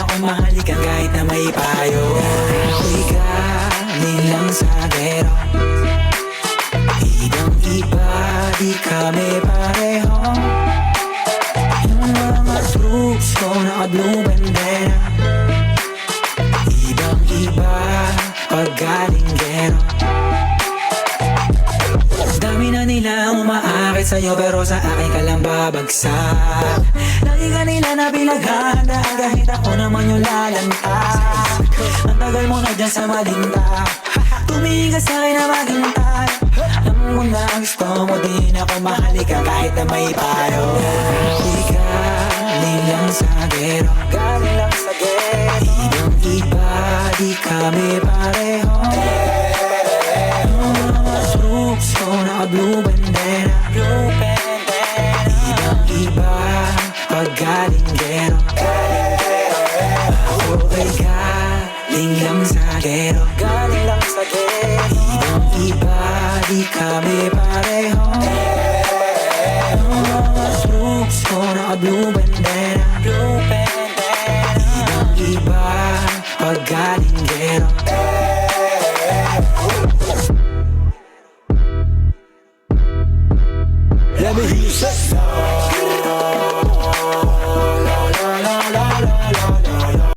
ako mahalikan kahit na may payo. Ako'y galing lang sa gero, ibang-iba, di kami pareho. Yung mga troops ko naka-blue bandera, ibang-iba pag galing gero. Dami na nila umaakit sa'yo pero sa akin ka lang babagsak. Lagi ka nila na pinaghahandaan kahit ako naman yung lalantak. Ang tagal mo na dyan sa malinta, tumingin ka sa'kin na maghintay. Alam mo na gusto mo din ako mahalikan kahit na may payo. Ako'y galing lang sa gero, ibang-iba, di kami pareho. Troops ko naka-blue bandera, ibang-iba pag galing gero. Ako'y galing lang sa gero, ibang-iba, di kami pareho. Troops ko naka-blue bandera, ibang-iba pag galing gero. Let me hear you say